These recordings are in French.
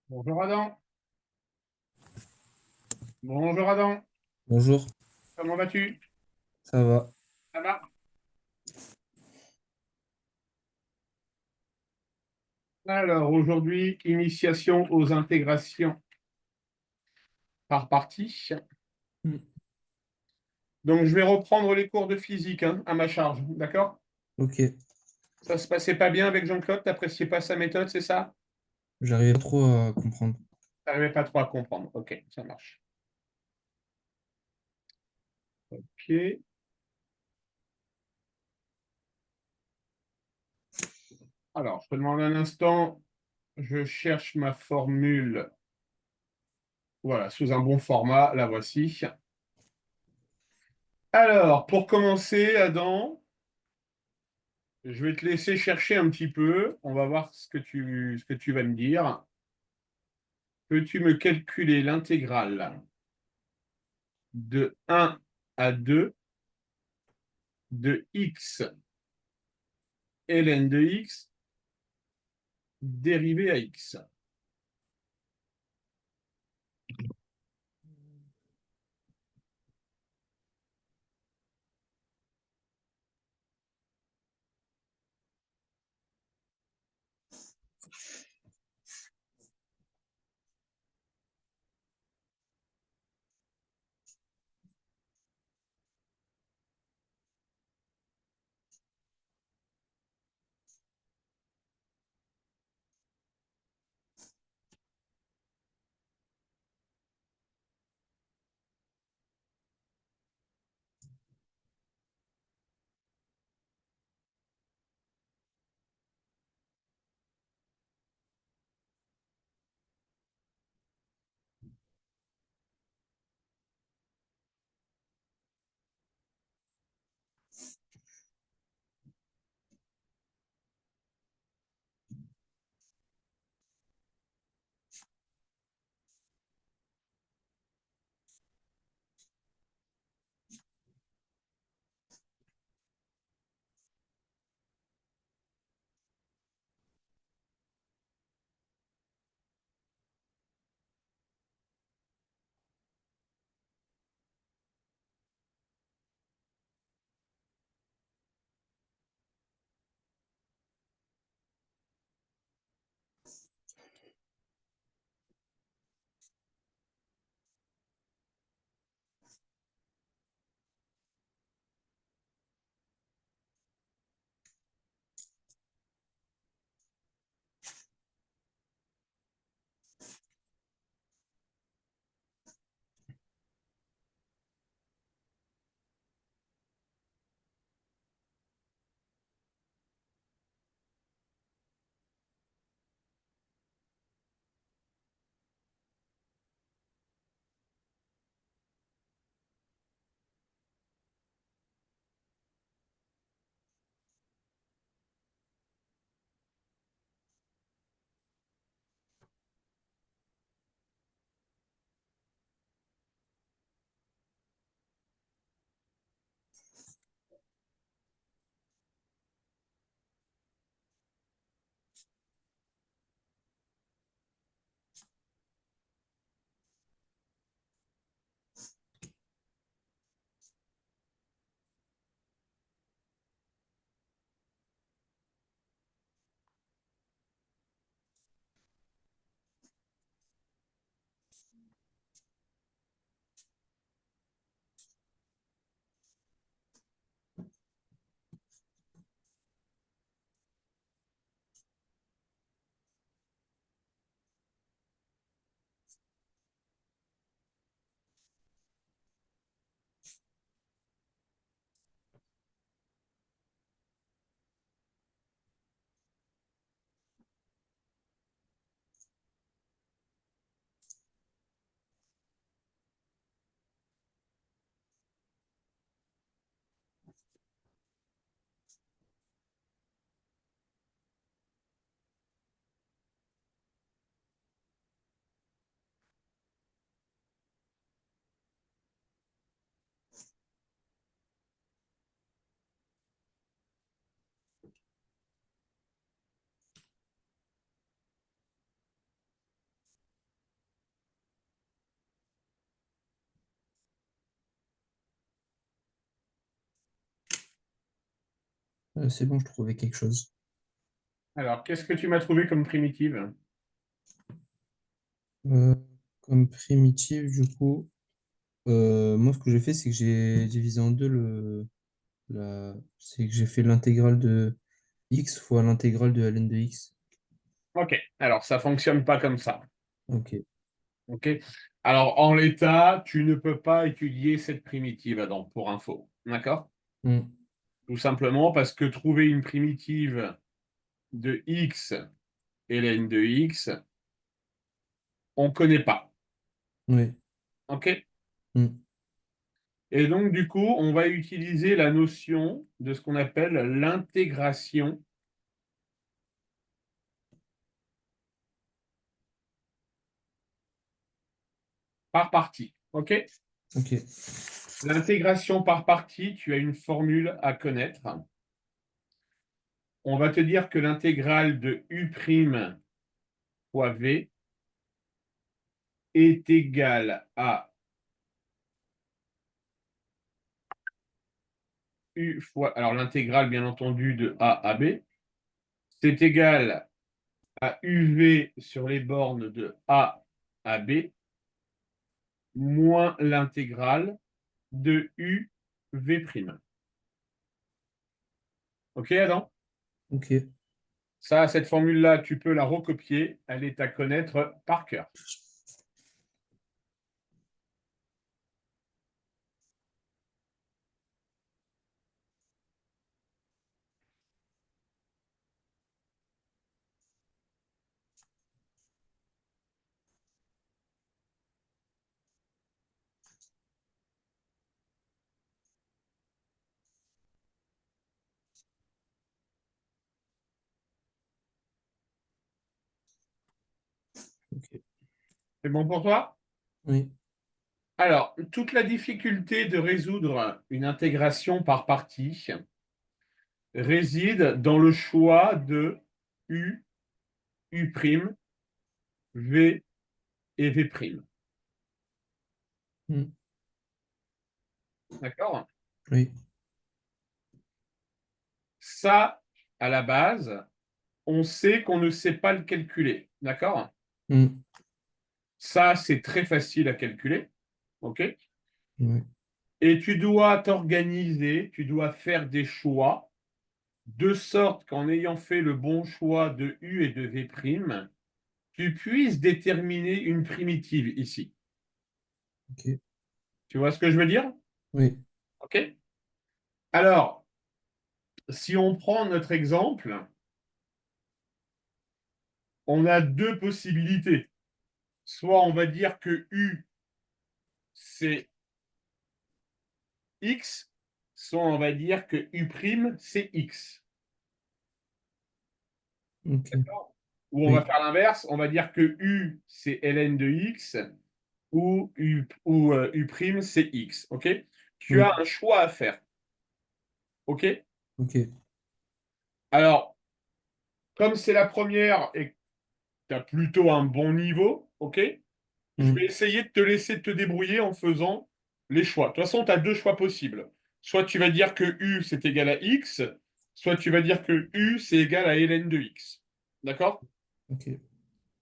Bonjour Adam. Bonjour Adam. Bonjour, Comment vas-tu? ça va? Ça va? Alors aujourd'hui, initiation aux intégrations par partie. Hmm. Donc je vais reprendre les cours de physique hein, à ma charge, d'accord? Ok, Ça se passait pas bien avec Jean-Claude, t'appréciais pas sa méthode, c'est ça? j'arrive pas trop à comprendre. T'arrivais pas trop à comprendre. Ok, ça marche. Ok. Alors, je te demande un instant, je cherche ma formule. Voilà, sous un bon format, la voici. Alors, pour commencer, Adam, je vais te laisser chercher un petit peu. On va voir ce que tu vas me dire. Peux-tu me calculer l'intégrale de 1 à 2 de x ln de x dérivé à x? C'est bon, je trouvais quelque chose. Alors, qu'est-ce que tu m'as trouvé comme primitive? Euh, Comme primitive, du coup, moi, ce que j'ai fait, c'est que j'ai divisé en deux c'est que j'ai fait l'intégrale de x fois l'intégrale de ln de x. Ok, alors ça fonctionne pas comme ça. Ok. Ok. Alors, en l'état, tu ne peux pas étudier cette primitive, Adam, pour info. D'accord? Hmm. Tout simplement parce que trouver une primitive de x et ln de x, on ne connaît pas. Oui. OK? Hmm. Et donc, du coup, on va utiliser la notion de ce qu'on appelle l'intégration par partie. OK? Ok. L'intégration par partie, tu as une formule à connaître. On va te dire que l'intégrale de u' fois v est égale à u fois, alors l'intégrale bien entendu de a à b, c'est égal à uv sur les bornes de a à b moins l'intégrale de uv'. Ok, Adam? Ok. Ça, cette formule-là, tu peux la recopier. Elle est à connaître par cœur. Ok. C'est bon pour toi? Oui. Alors, toute la difficulté de résoudre une intégration par partie réside dans le choix de u, u', v et v'. Hmm. D'accord? Oui. Ça, à la base, on sait qu'on ne sait pas le calculer. D'accord? Hmm. Ça, c'est très facile à calculer. OK? Ouais. Et tu dois t'organiser, tu dois faire des choix, de sorte qu'en ayant fait le bon choix de U et de V', tu puisses déterminer une primitive ici. Ok. Tu vois ce que je veux dire? Oui. OK? Alors, si on prend notre exemple, on a deux possibilités. Soit on va dire que U, c'est X, soit on va dire que U', c'est X. Ok. Ou on va Oui. faire l'inverse, on va dire que U, c'est ln de X, ou U', c'est X. OK? Tu as Oui. un choix à faire. OK? Ok. Alors, comme c'est la première et que tu as plutôt un bon niveau, OK? Je vais Hmm. essayer de te laisser te débrouiller en faisant les choix. De toute façon, tu as deux choix possibles. Soit tu vas dire que U, c'est égal à X, soit tu vas dire que U, c'est égal à ln de X. D'accord? Ok.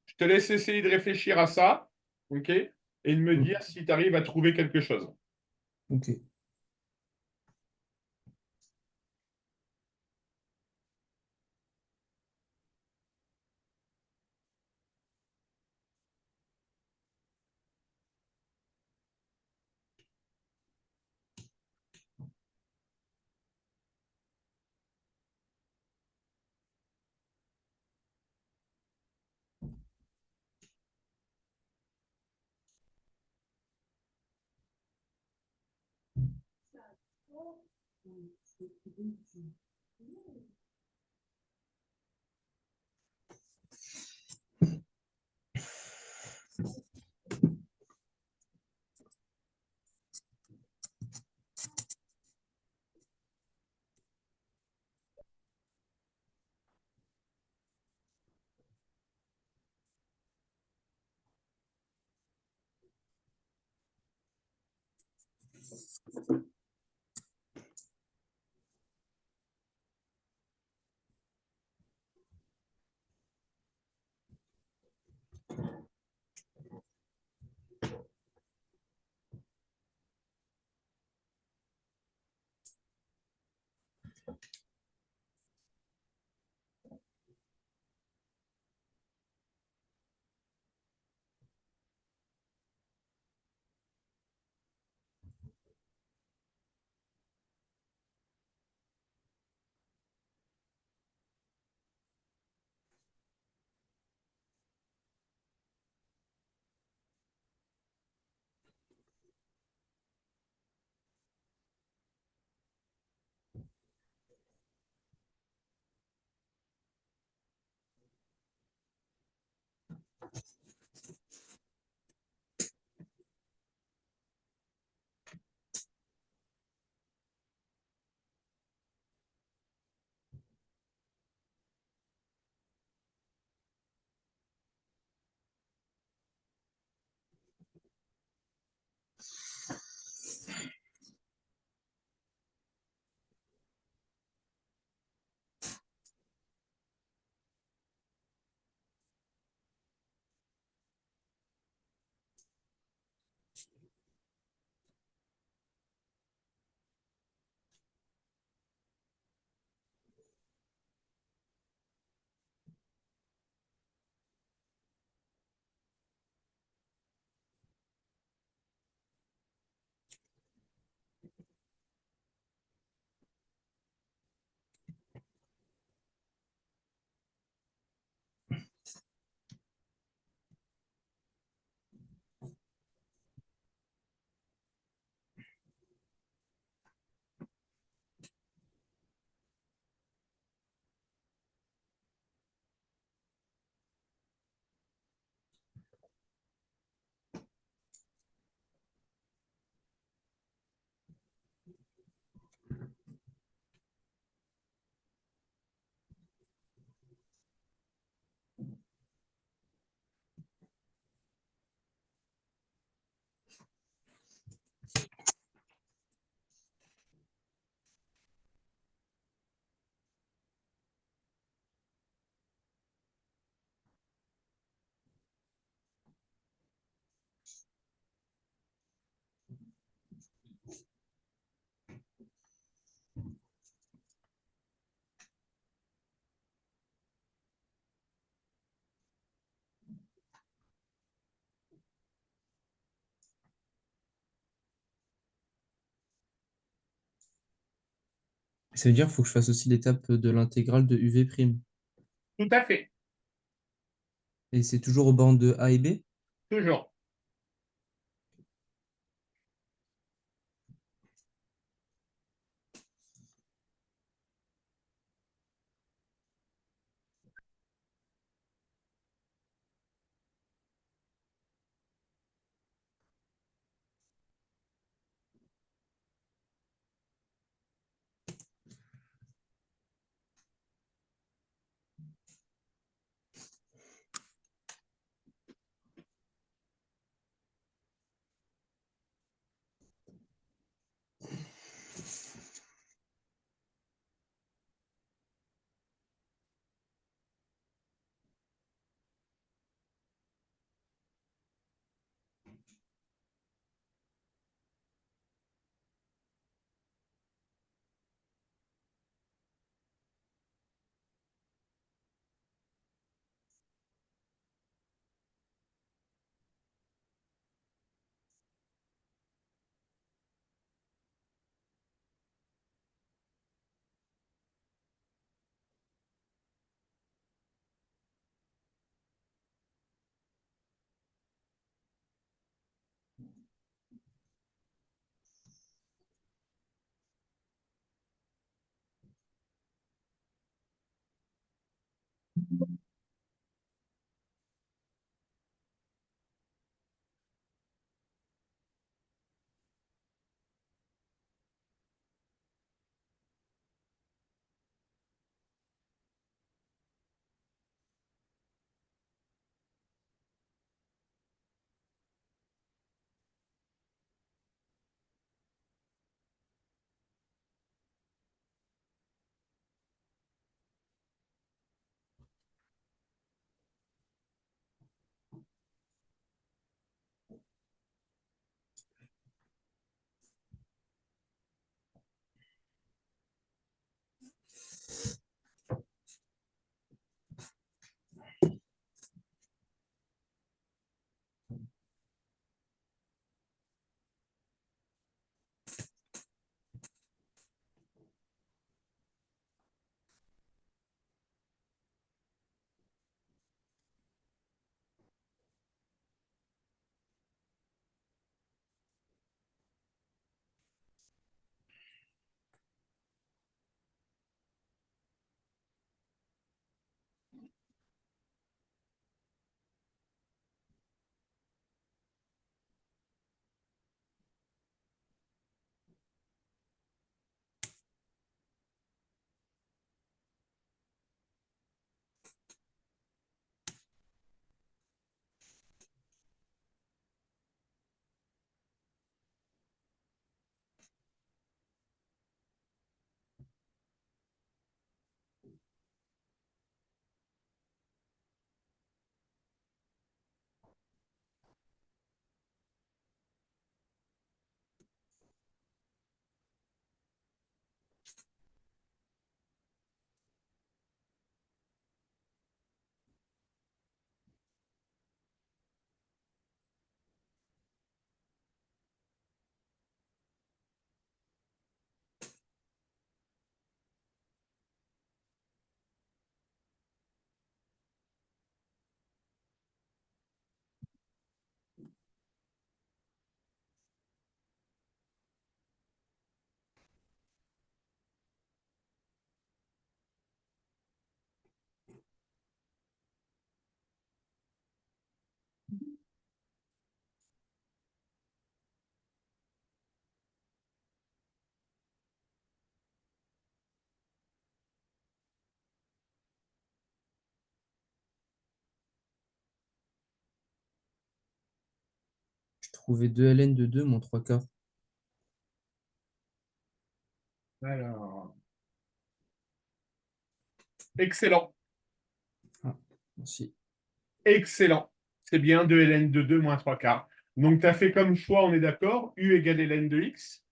Je te laisse essayer de réfléchir à ça, OK? Et de me Hmm. dire si tu arrives à trouver quelque chose. Ok. Ça veut dire qu'il faut que je fasse aussi l'étape de l'intégrale de UV'. Tout à fait, Et c'est toujours aux bornes de A et B. toujours. trouver 2 ln de 2 moins 3 quarts. Alors, excellent, Ah, merci. excellent. C'est bien 2 ln de 2 moins 3 quarts. Donc, tu as fait comme choix, on est d'accord, U égale ln de x.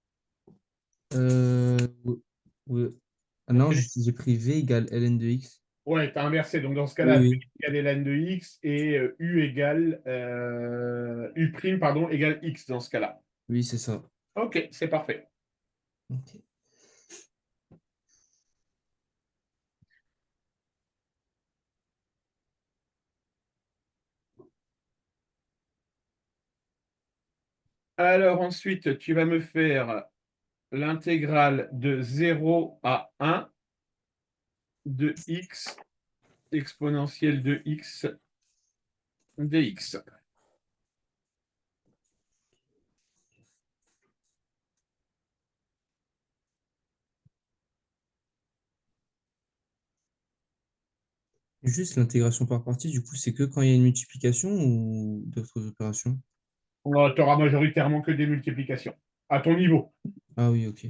Ouais, ouais. Ah OK. non, j'ai pris V égale ln de x. Ouais, tu as inversé. Donc, dans ce Oui, cas-là, V oui, égale ln de x et U égale U prime, pardon, égale x dans ce cas-là. oui, c'est ça. OK, c'est parfait. Ok. Alors ensuite, tu vas me faire l'intégrale de 0 à 1 de x exponentielle de x dx. Juste l'intégration par partie, du coup, c'est que quand il y a une multiplication ou d'autres opérations? Tu auras majoritairement que des multiplications à ton niveau. Ah oui, ok.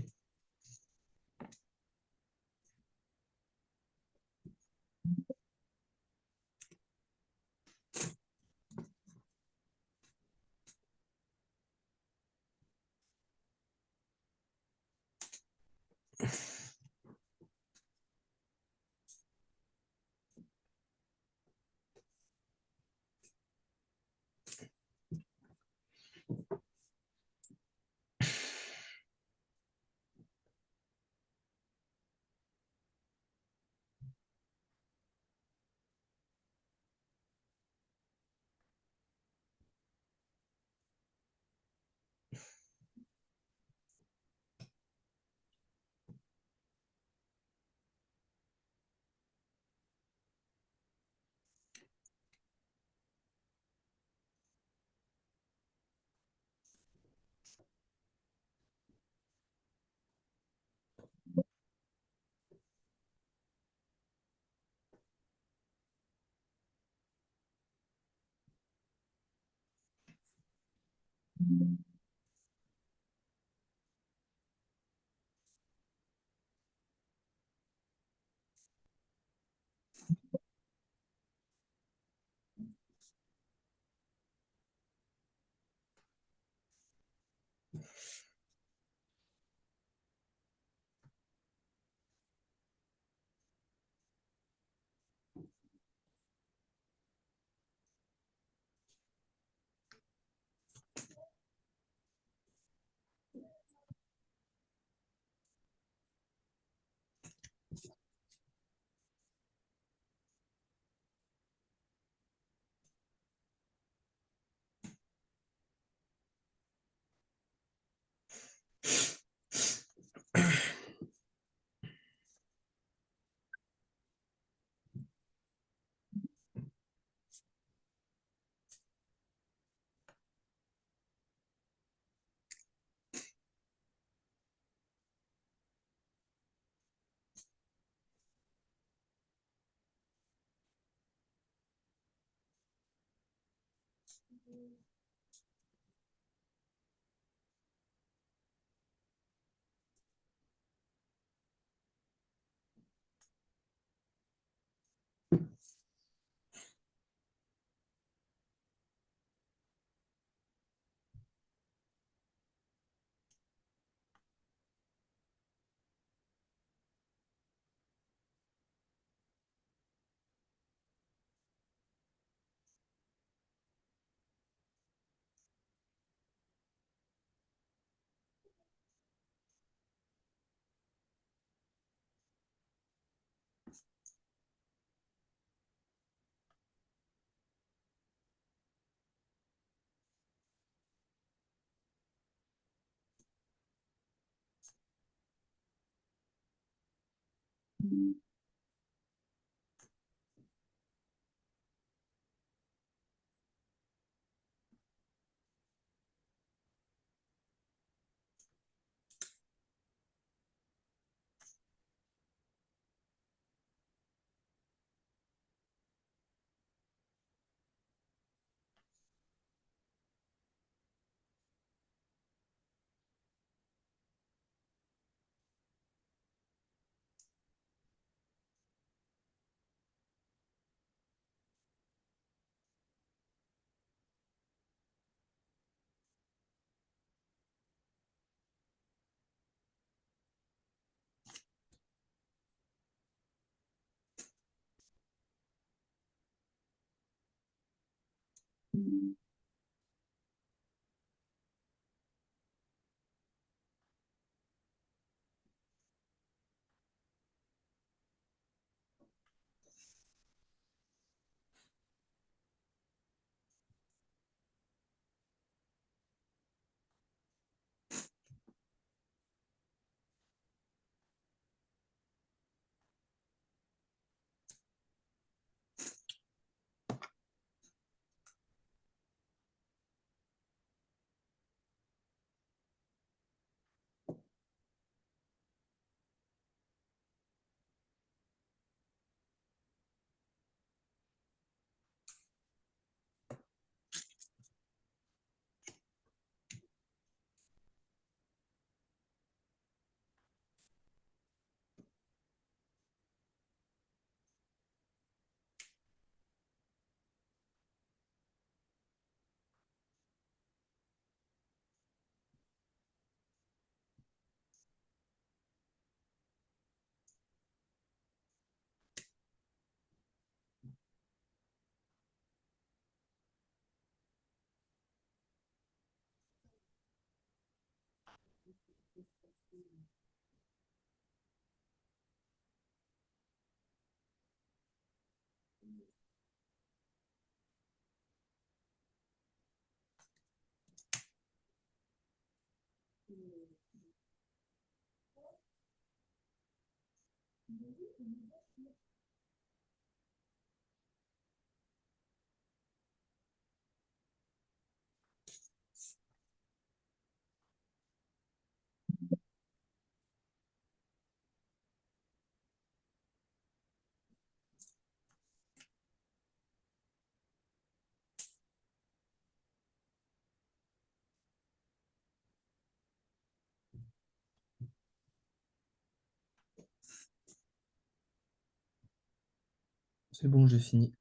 C'est bon, j'ai fini.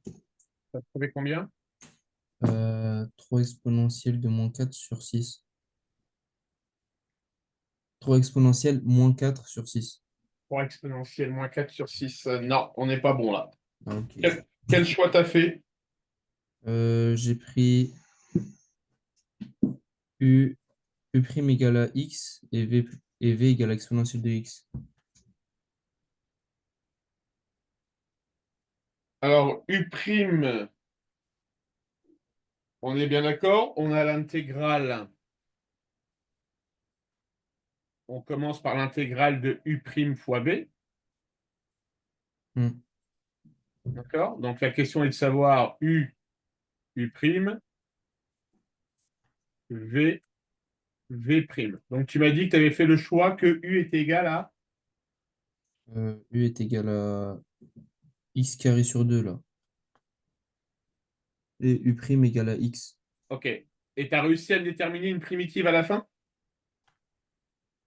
Tu as trouvé combien? 3 exponentielles de -4/6. 3 exponentielles -4/6. 3 exponentielle moins 4 sur 6. Non, on n'est pas bon là. Ah, ok. Quel choix t'as fait? J'ai pris U, U' égale à X et V égale à exponentielle de X. Alors, U', on est bien d'accord? On a l'intégrale. On commence par l'intégrale de U' fois B. Hmm. D'accord? Donc, la question est de savoir U, U', V, V'. Donc, tu m'as dit que tu avais fait le choix que U est égal à. U est égal à X carré sur 2 là. Et U' égale à X. OK. Et tu as réussi à déterminer une primitive à la fin?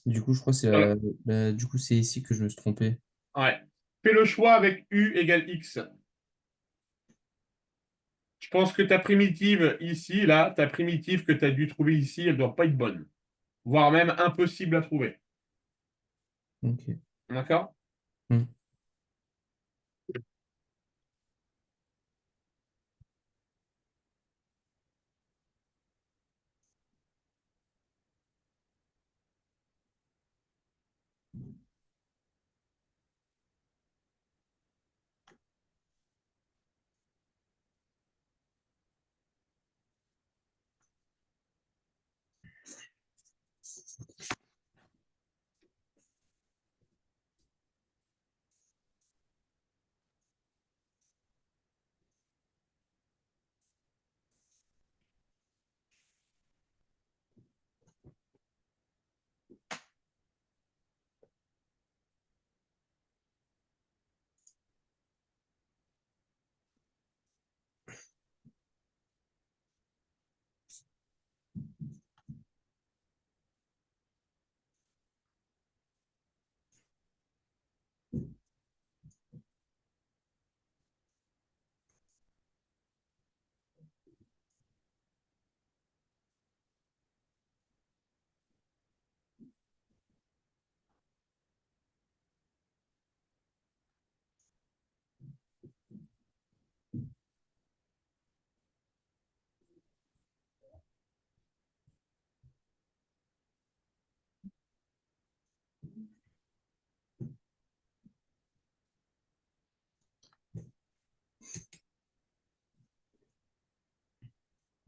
Du coup, je crois que c'est Voilà. du coup, c'est ici que je me suis trompé. Ouais. Fais le choix avec U égale X. Je pense que ta primitive ici, là, ta primitive que tu as dû trouver ici, elle ne doit pas être bonne, voire même impossible à trouver. Ok. D'accord? Hmm.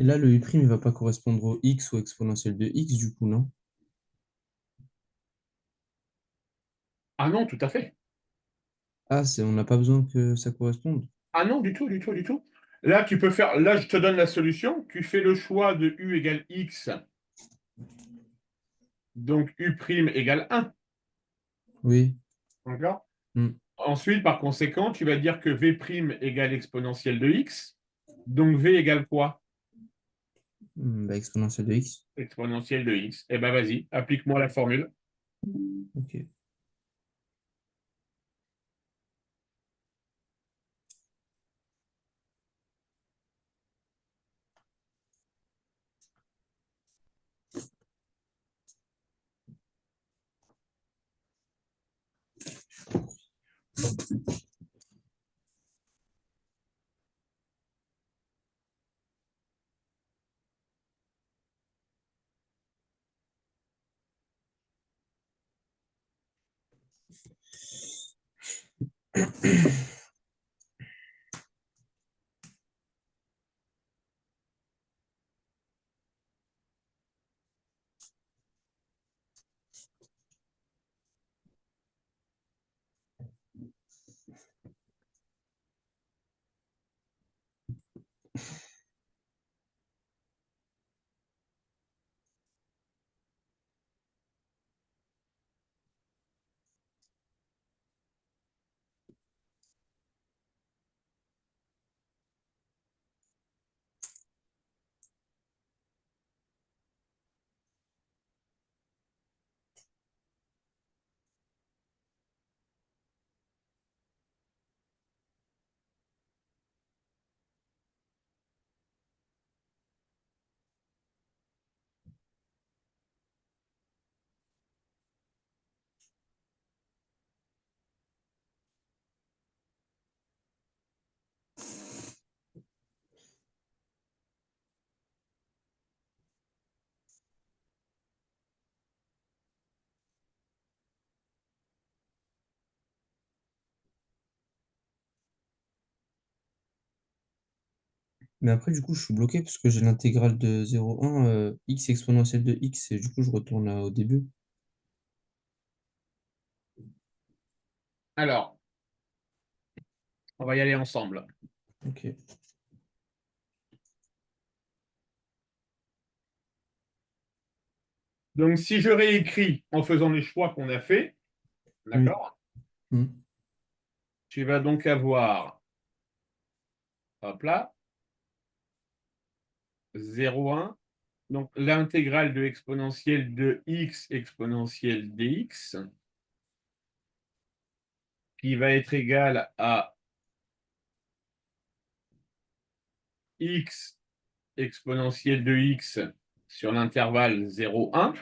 Et là, le U', il va pas correspondre au X ou exponentielle de X, du coup, non? Ah non, tout à fait. Ah, on n'a pas besoin que ça corresponde. Ah non, du tout, du tout, du tout. Là, tu peux faire. Là, je te donne la solution. Tu fais le choix de U égale X, donc U' égale 1. Oui. D'accord? Hmm. Ensuite, par conséquent, tu vas dire que V' égale exponentielle de X. Donc V égale quoi? Bah, exponentielle de X. Exponentielle de X. Eh ben vas-y, applique-moi la formule. Ok. Mais après, du coup, je suis bloqué parce que j'ai l'intégrale de 0,1 x exponentielle de x et du coup, je retourne au début. Alors, on va y aller ensemble. Ok. Donc, si je réécris en faisant les choix qu'on a fait, Oui. d'accord, Hmm. tu vas donc avoir, hop là, 0,1. Donc, l'intégrale de exponentielle de x exponentielle dx qui va être égale à x exponentielle de x sur l'intervalle 0,1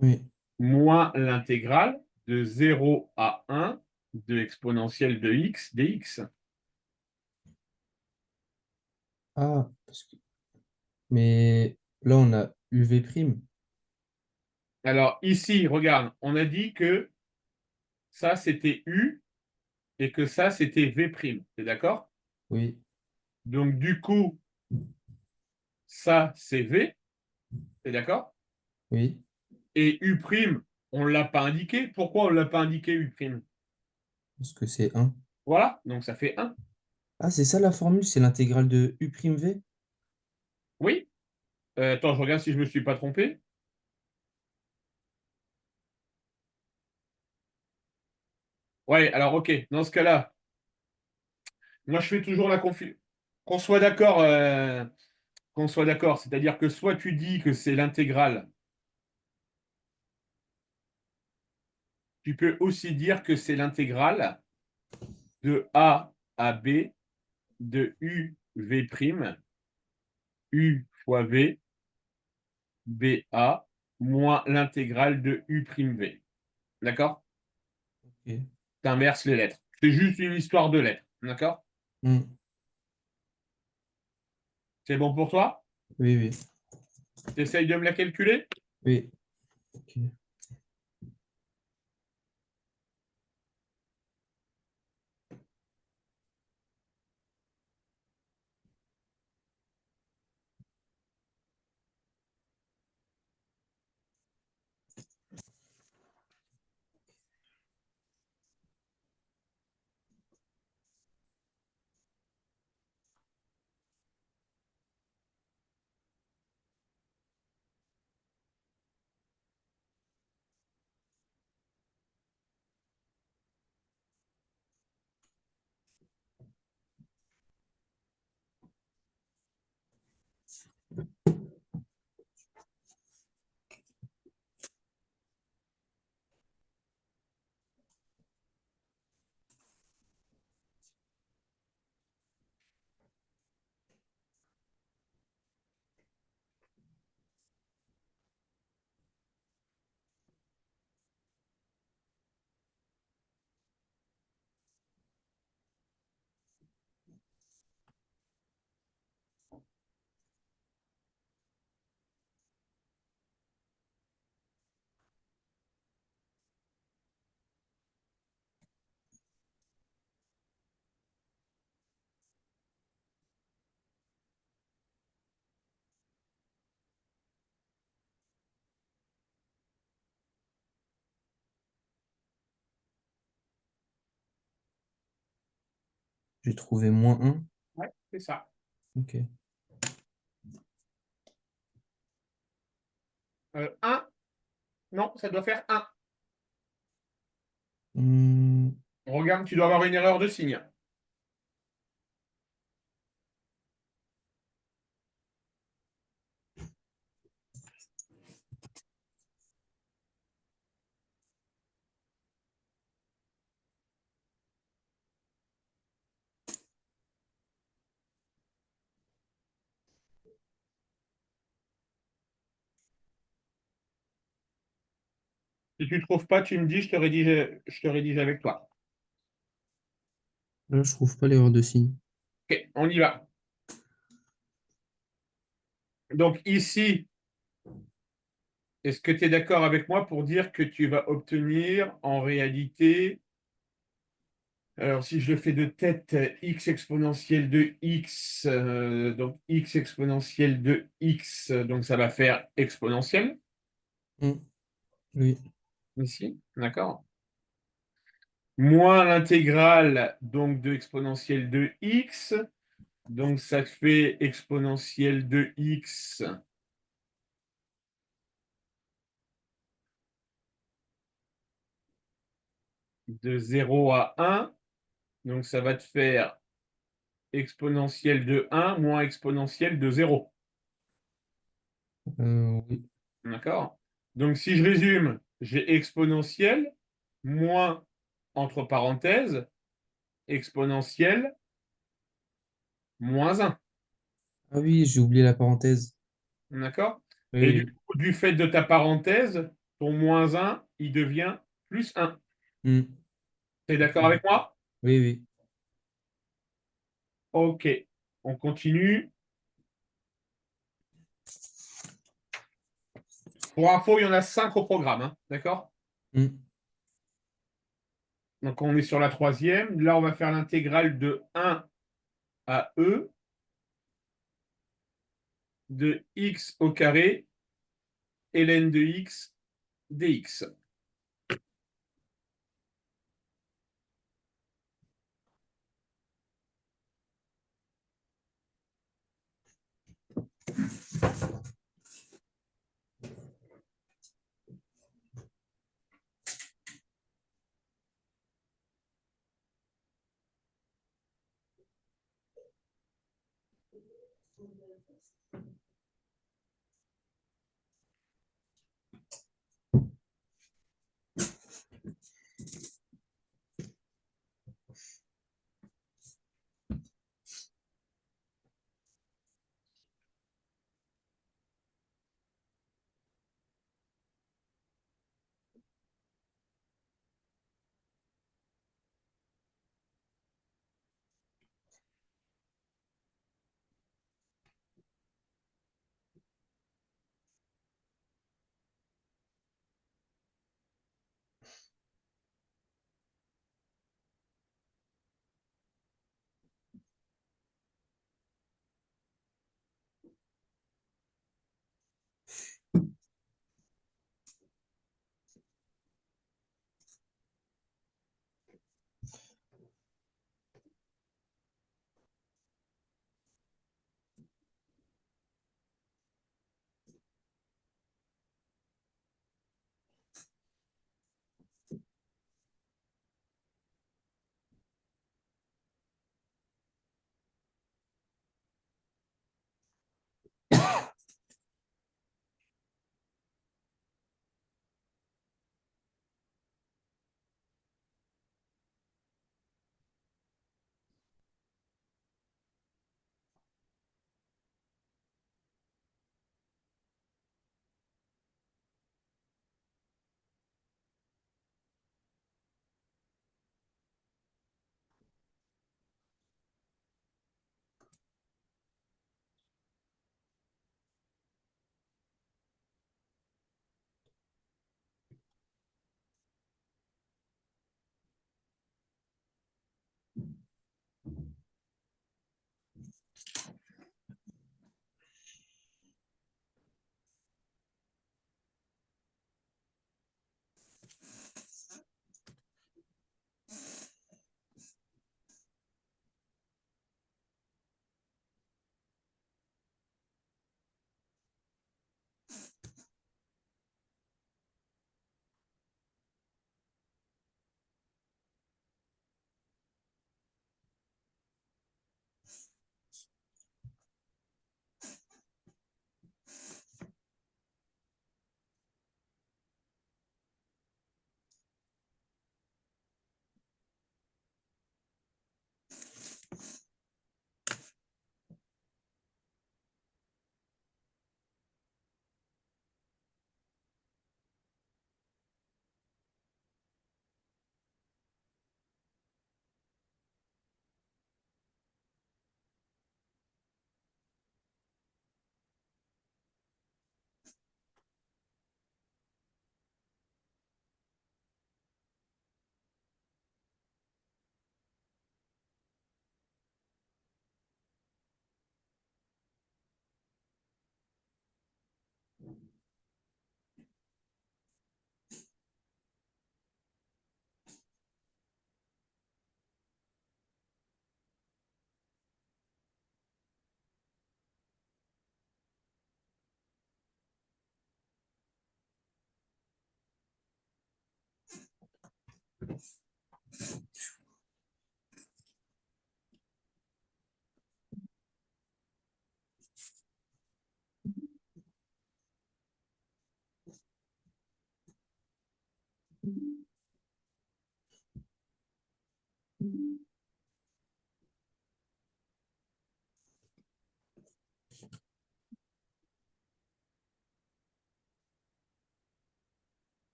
Oui. moins l'intégrale de 0 à 1 de l'exponentielle de x dx. Ah, mais là, on a UV'. Alors ici, regarde, on a dit que ça c'était u et que ça c'était v'. T'es d'accord? Oui. Donc du coup, ça c'est v, t'es d'accord? Oui. Et u', on ne l'a pas indiqué. Pourquoi on ne l'a pas indiqué u'? Parce que c'est 1. Voilà, donc ça fait 1. Ah, c'est ça la formule, c'est l'intégrale de U'V? Oui. Attends, je regarde si je ne me suis pas trompé. Ouais, alors ok, dans ce cas-là, moi je fais toujours la confusion. Qu'on soit d'accord, c'est-à-dire que soit tu dis que c'est l'intégrale, tu peux aussi dire que c'est l'intégrale de A à B de UV', U fois V, BA, moins l'intégrale de U'V. D'accord? Ok. Tu inverses les lettres. C'est juste une histoire de lettres. D'accord? Hmm. C'est bon pour toi? Oui, oui. Tu essayes de me la calculer? Oui. Ok. J'ai trouvé -1. Ouais, c'est ça. Ok. 1, non, ça doit faire 1. Hmm, Regarde, tu dois avoir une erreur de signe. Si tu ne trouves pas, tu me dis, je te rédige avec toi. là, je trouve pas l'erreur de signe. Ok, on y va. Donc ici, est-ce que tu es d'accord avec moi pour dire que tu vas obtenir en réalité, alors si je le fais de tête, x exponentielle de x, donc x exponentielle de x, donc ça va faire exponentielle Hmm, oui. ici, d'accord? Moins l'intégrale donc de exponentielle de x, donc ça fait exponentielle de x de 0 à 1, donc ça va te faire exponentielle de 1 moins exponentielle de 0. Oui. D'accord? Donc, si je résume, j'ai exponentielle moins, entre parenthèses, exponentielle moins 1. Ah oui, j'ai oublié la parenthèse. D'accord? Et du Oui, coup, du fait de ta parenthèse, ton moins 1, il devient plus 1. oui. Tu es Hmm, d'accord ok. avec moi? Oui, oui. Ok. On continue. Pour info, il y en a 5 au programme, hein. D'accord? Hmm. Donc, on est sur la troisième. Là, on va faire l'intégrale de 1 à e de x au carré ln de x dx.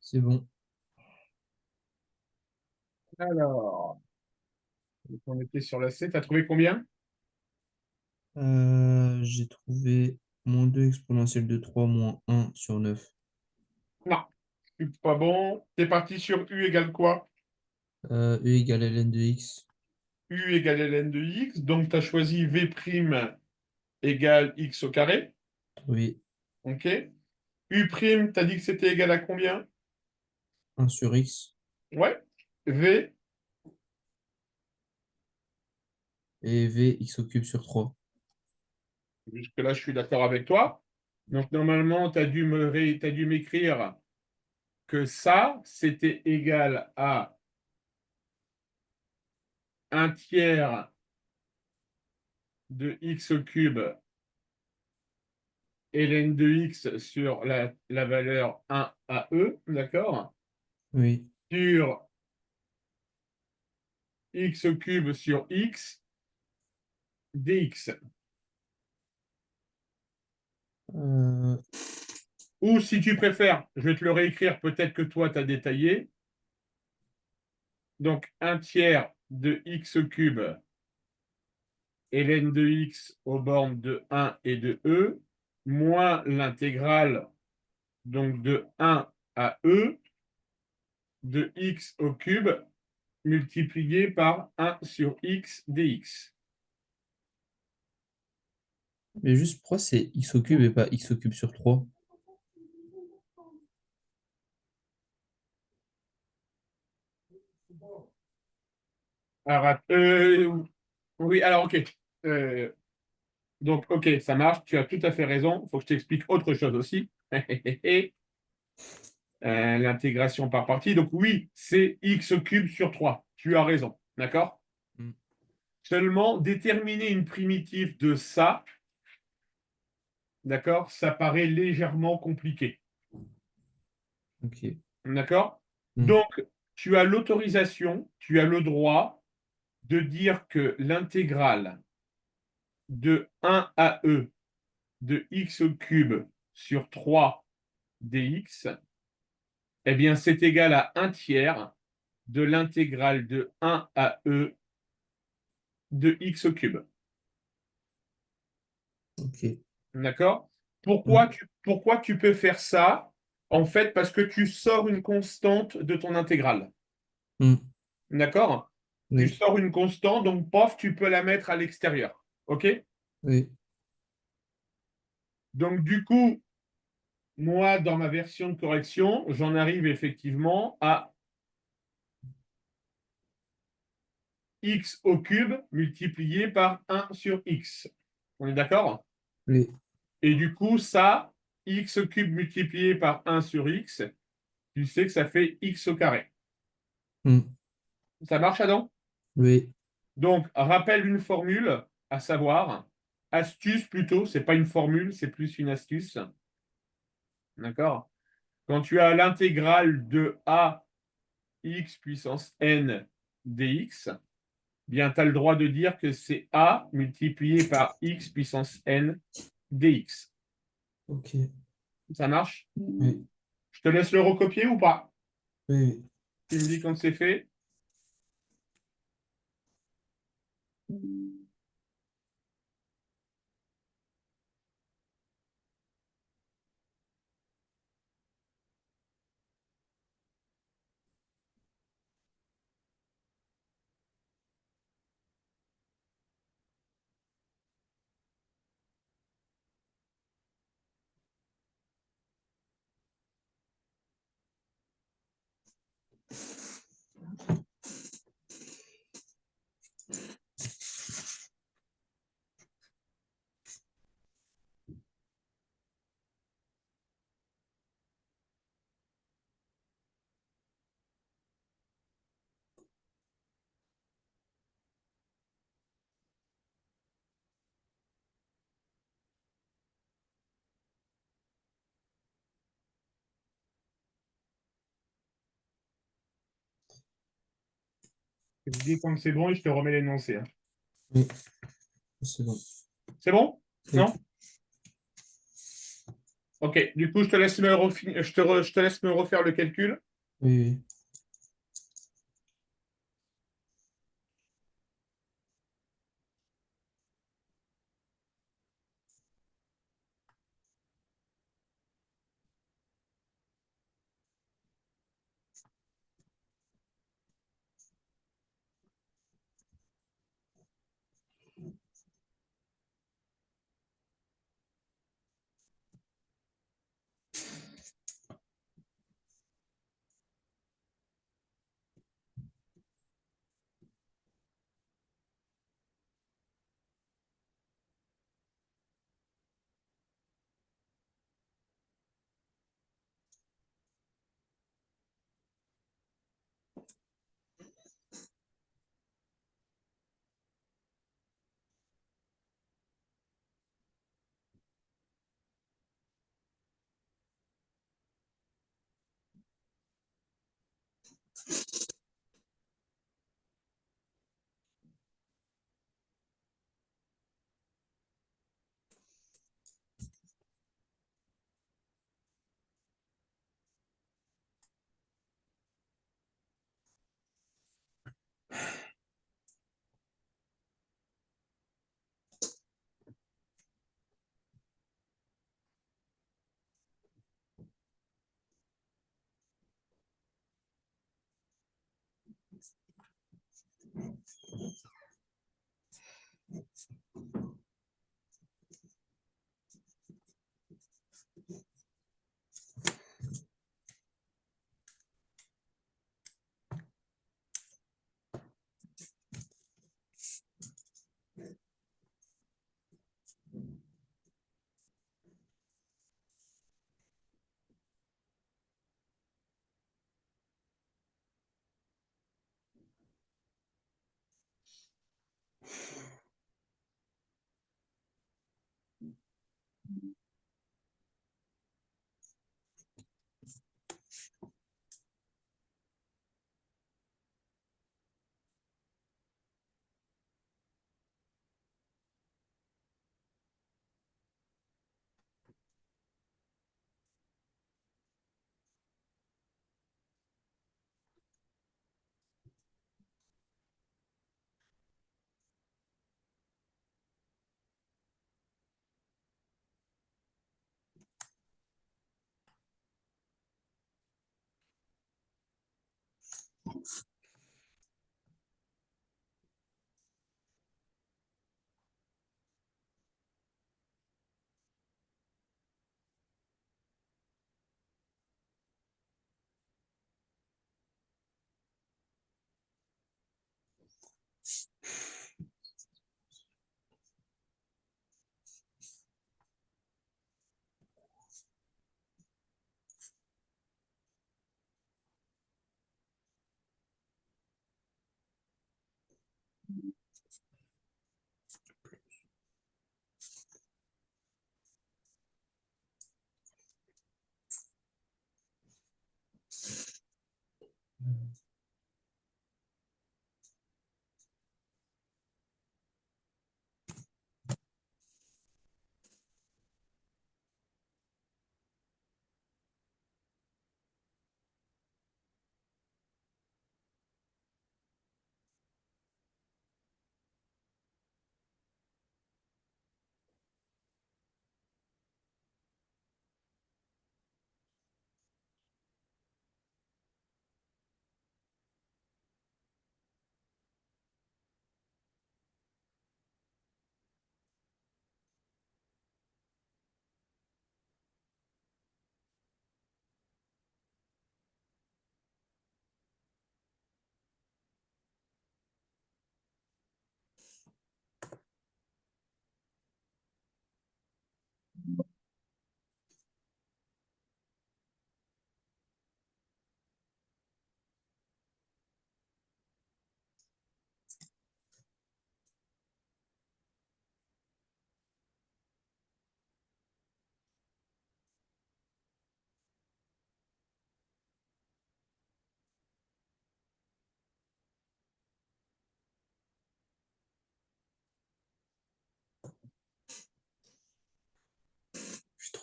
C'est bon. Alors, on était sur la C. Tu as trouvé combien? J'ai trouvé moins 2 exponentielle de 3 moins 1 sur 9. Non, c'est pas bon. T'es parti sur U égale quoi? E égale ln de x. U égale ln de x. Donc, tu as choisi V' égale x au carré. Oui, OK. U', t'as dit que c'était égal à combien? 1 sur x. Ouais. V, Et v x au cube sur 3. jusque-là, je suis d'accord avec toi. Donc, normalement, t'as dû m'écrire que ça, c'était égal à un tiers de x au cube ln de x sur la valeur 1 à e, d'accord? Oui. Sur x au cube sur x dx. Euh, Ou si tu préfères, je vais te le réécrire, peut-être que toi, tu as détaillé. Donc, un tiers de x au cube ln de x aux bornes de 1 et de e, moins l'intégrale donc de 1 à e de x au cube multiplié par 1 sur x dx. mais juste pourquoi c'est x au cube et pas x au cube sur 3? Alors, oui, alors ok. Euh, donc, ok, ça marche, tu as tout à fait raison. Il faut que je t'explique autre chose aussi. L'intégration par partie. Donc, oui, c'est x au cube sur 3. Tu as raison. D'accord? Mm. Seulement, déterminer une primitive de ça, d'accord, ça paraît légèrement compliqué. Ok. D'accord? Mm. Donc, tu as l'autorisation, tu as le droit de dire que l'intégrale de 1 à e de x au cube sur 3 dx, eh bien, c'est égal à un tiers de l'intégrale de 1 à e de x au cube. Ok. D'accord? Mm. Pourquoi tu peux faire ça? En fait, parce que tu sors une constante de ton intégrale. Mm. D'accord? Tu Oui. sors une constante, donc pof, tu peux la mettre à l'extérieur. OK? Oui. Donc, du coup, moi, dans ma version de correction, j'en arrive effectivement à x au cube multiplié par 1 sur x. On est d'accord? Oui. Et du coup, ça, x au cube multiplié par 1 sur x, tu sais que ça fait x au carré. Mm. Ça marche, Adam? Oui. Donc, rappelle une formule, à savoir, astuce plutôt, c'est pas une formule, c'est plus une astuce. D'accord? Quand tu as l'intégrale de a x puissance n dx, bien, tu as le droit de dire que c'est a multiplié par x puissance n dx. Ok. Ça marche? Oui. Je te laisse le recopier ou pas? Oui. Tu me dis quand c'est fait. Je te dis quand c'est bon et je te remets l'énoncé, hein. Oui, c'est bon. C'est bon? Oui, Non? Ok. Du coup, je te laisse je te laisse me refaire le calcul. oui, oui.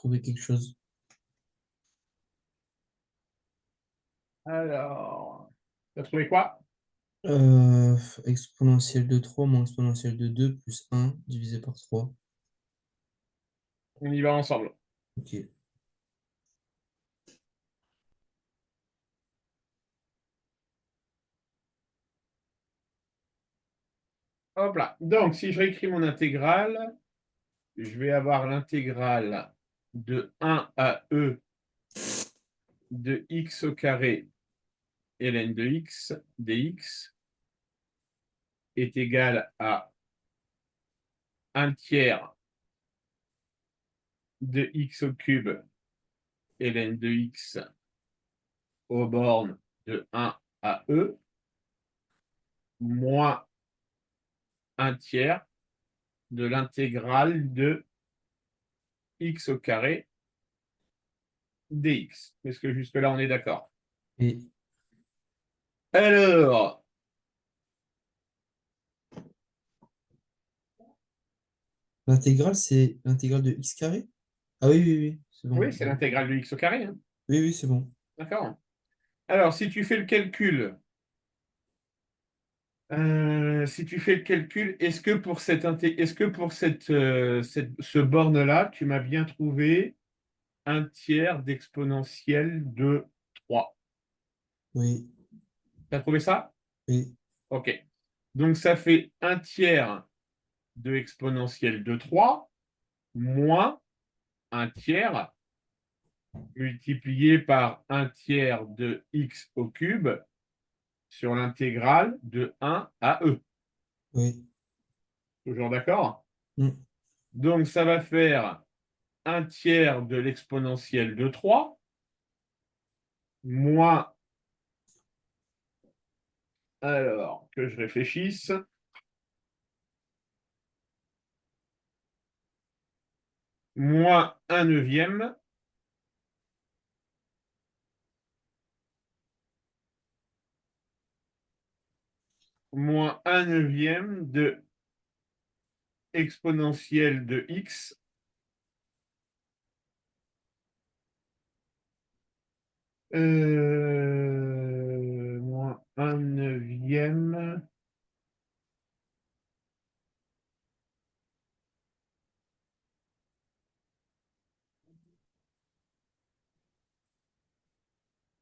trouver quelque chose. Alors, tu as trouvé quoi? Exponentielle de 3 moins exponentielle de 2 plus 1 divisé par 3. On y va ensemble. Ok. Hop là. Donc, si je réécris mon intégrale, je vais avoir l'intégrale de 1 à e de x au carré ln de x dx est égal à 1 tiers de x au cube ln de x aux bornes de 1 à e moins 1 tiers de l'intégrale de x au carré dx. Est-ce que jusque-là, on est d'accord? Et Alors, l'intégrale, c'est l'intégrale de x carré? Ah oui, oui, oui, c'est bon. oui, c'est l'intégrale de x au carré, hein. Oui, oui, c'est bon. D'accord. Alors, si tu fais le calcul, est-ce que pour ce borne-là, tu m'as bien trouvé un tiers d'exponentielle de 3? Oui, Tu as trouvé ça? oui, OK. Donc, ça fait un tiers de exponentielle de 3 moins un tiers multiplié par un tiers de x au cube sur l'intégrale de 1 à e. oui. Toujours d'accord? Mm. Donc, ça va faire un tiers de l'exponentielle de 3 moins, alors que je réfléchisse, moins un neuvième moins un neuvième de exponentielle de x moins un neuvième.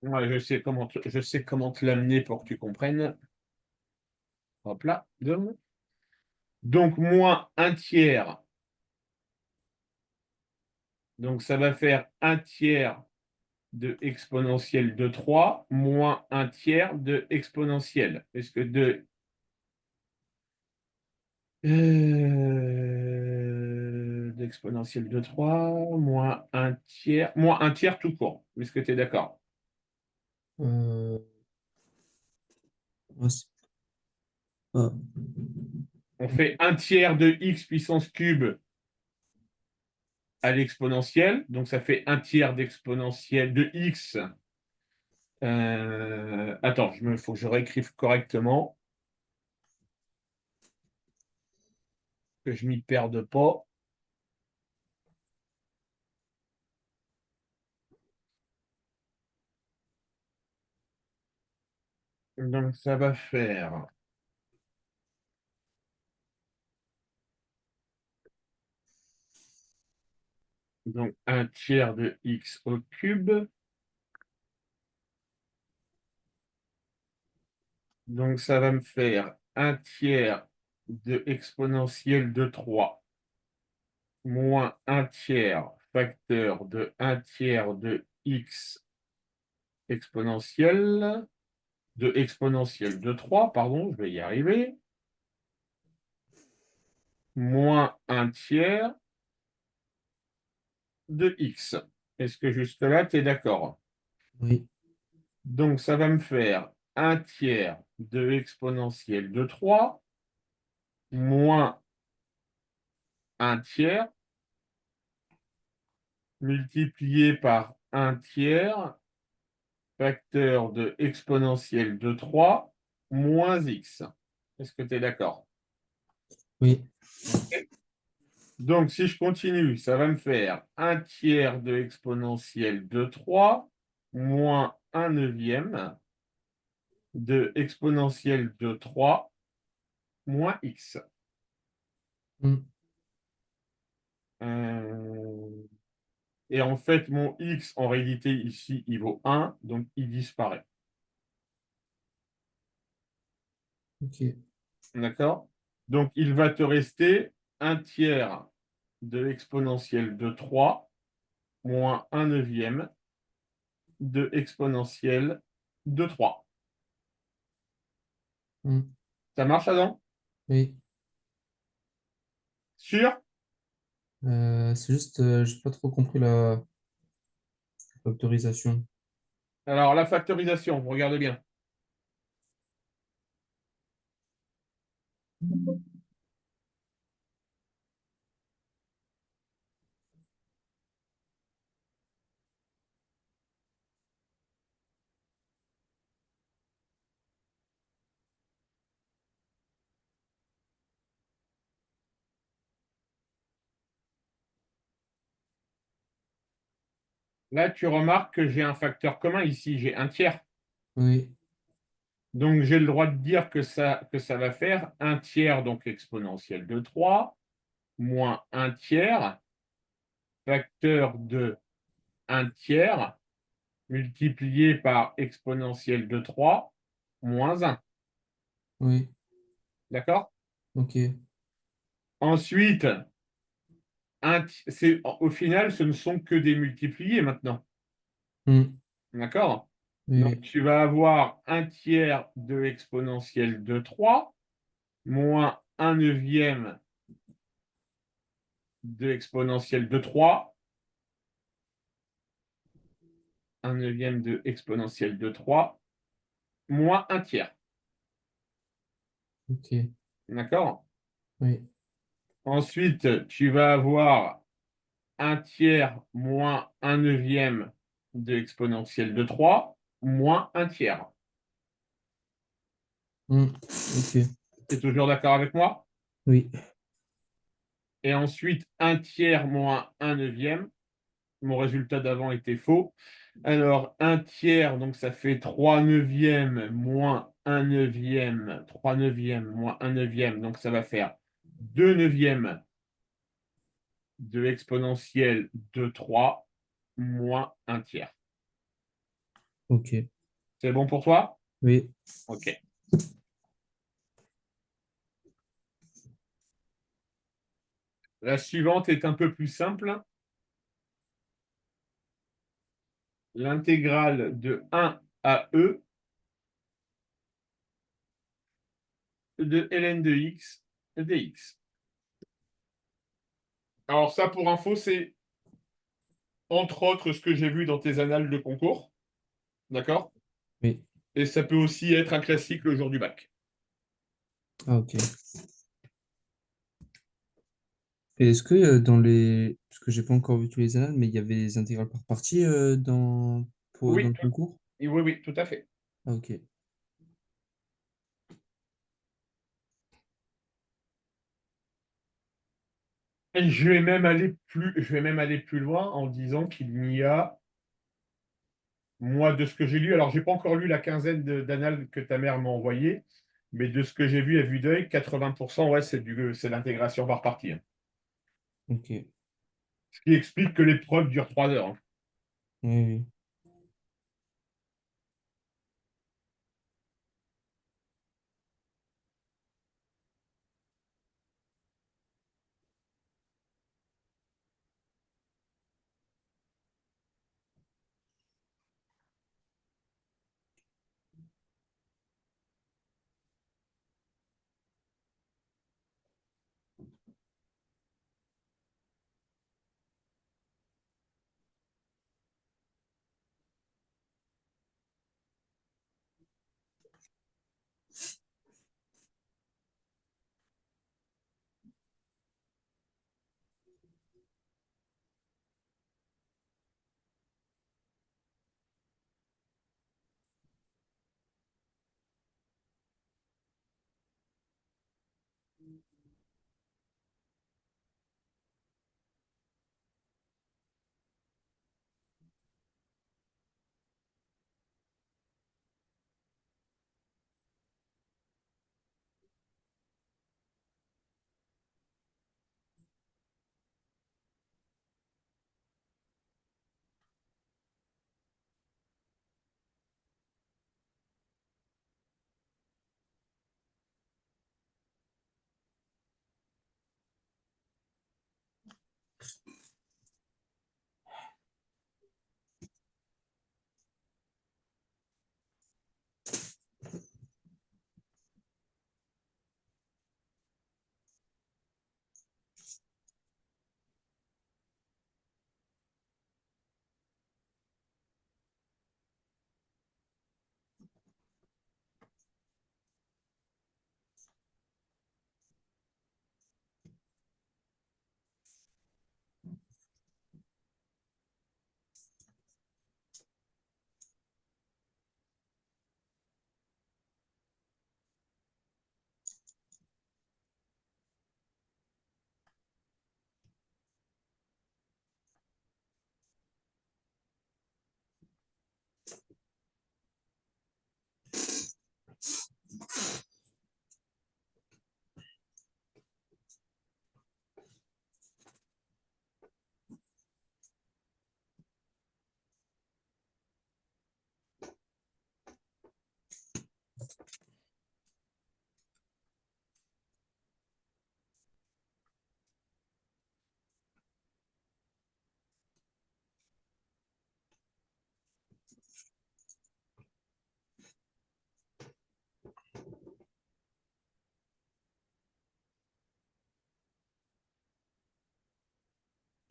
Ouais, je sais comment te l'amener pour que tu comprennes. Hop là. Donc, moins un tiers. Donc, ça va faire un tiers de exponentielle de 3 moins un tiers de exponentielle. Est-ce que d'exponentielle de 3 moins un tiers tout court. Est-ce que tu es d'accord? Euh, ouais, ah, On fait un tiers de x puissance cube à l'exponentielle. Donc, ça fait un tiers d'exponentielle de x. Attends, faut que je réécrive correctement, que je m'y perde pas. Donc, ça va faire donc un tiers de x au cube. Donc, ça va me faire un tiers de exponentielle de 3 moins un tiers facteur de un tiers de x exponentielle de 3, pardon, je vais y arriver, moins un tiers de x. Est-ce que jusque-là, tu es d'accord? oui, Donc, ça va me faire un tiers de exponentielle de 3 moins un tiers multiplié par un tiers facteur de exponentielle de 3 moins x. Est-ce que tu es d'accord? oui. OK. Donc, si je continue, ça va me faire un tiers de exponentielle de 3 moins un neuvième de exponentielle de 3 moins x. Hmm. Euh, Et en fait, mon x, en réalité, ici, il vaut 1, donc il disparaît. Ok. D'accord? Donc, il va te rester un tiers de l'exponentielle de 3 moins un neuvième de exponentielle de 3. Hmm. Ça marche, Adam? Oui. Sûr? C'est juste, j'ai pas trop compris la factorisation. Alors, la factorisation, vous regardez bien. Là, tu remarques que j'ai un facteur commun ici, j'ai un tiers. Oui. Donc, j'ai le droit de dire que ça va faire un tiers, donc exponentielle de 3 moins un tiers, facteur de un tiers, multiplié par exponentielle de 3 moins 1. Oui. D'accord? Ok. Ensuite, au final, ce ne sont que des multipliés maintenant. Hmm. D'accord? Donc, Oui. tu vas avoir un tiers de exponentielle de 3 moins un neuvième de exponentielle de 3, un neuvième de exponentielle de 3 moins un tiers. Ok. D'accord? Oui. Ensuite, tu vas avoir un tiers moins un neuvième de exponentielle de 3 moins un tiers. Hmm. Ok. Tu es toujours d'accord avec moi? Oui. Et ensuite, un tiers moins un neuvième. Mon résultat d'avant était faux. Alors, un tiers, donc ça fait 3 neuvièmes moins un neuvième, 3 neuvièmes moins un neuvième, donc ça va faire 2 neuvièmes de exponentielle de 3 moins un tiers. Ok. C'est bon pour toi? Oui. OK. La suivante est un peu plus simple. L'intégrale de 1 à e de ln de x dx. Alors ça, pour info, c'est entre autres ce que j'ai vu dans tes annales de concours. D'accord? Oui. Et ça peut aussi être un classique le jour du bac. Ah, ok. Et est-ce que dans les... Parce que j'ai pas encore vu tous les annales, mais il y avait des intégrales par partie dans Oui, le concours? oui, oui, tout à fait. Ah, ok. Et je vais même aller plus loin en disant qu'il n'y a, moi, de ce que j'ai lu, alors j'ai pas encore lu la quinzaine d'annales que ta mère m'a envoyées, mais de ce que j'ai vu à vue d'œil, 80%, ouais, c'est l'intégration par partie, hein. Ok. Ce qui explique que l'épreuve dure 3 heures, hein. Oui, oui.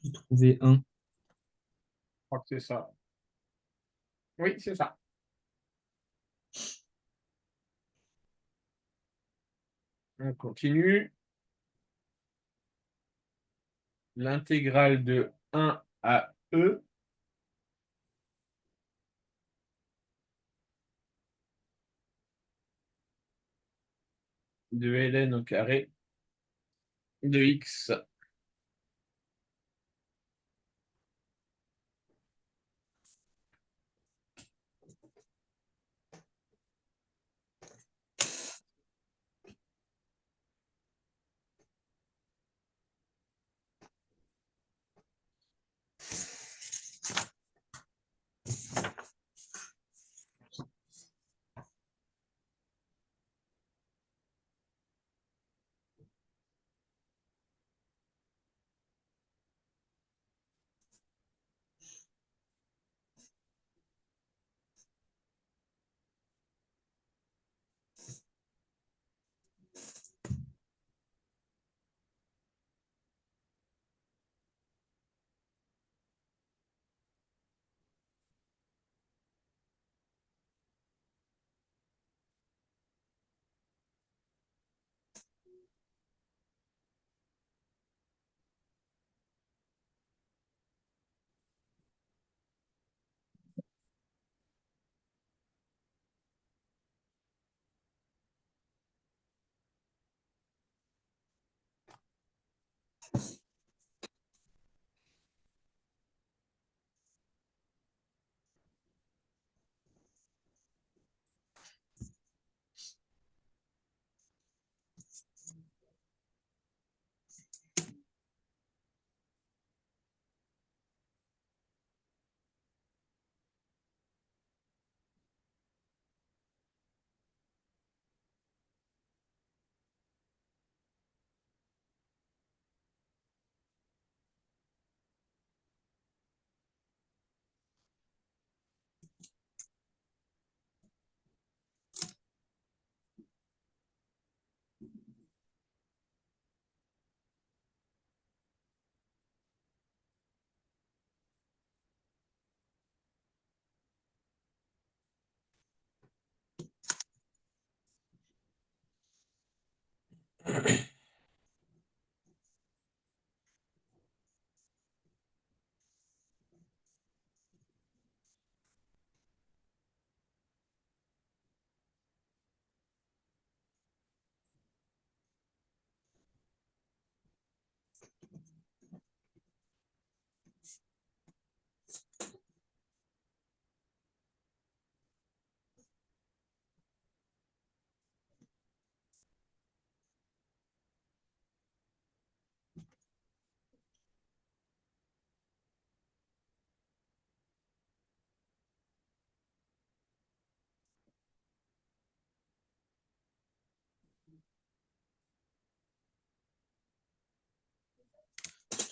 J'ai trouvé un. Je crois que c'est ça. Oui, c'est ça. On continue. L'intégrale de 1 à E de ln au carré de x.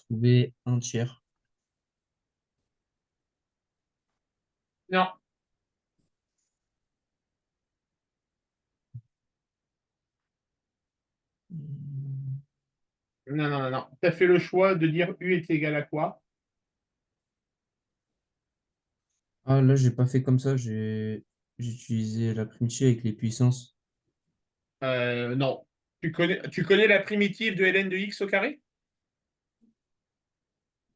Trouvé un tiers. Non, non, non, non, non. Tu as fait le choix de dire U est égal à quoi? Ah, là, j'ai pas fait comme ça. J'ai utilisé la primitive avec les puissances. Non. Tu connais la primitive de ln de x au carré?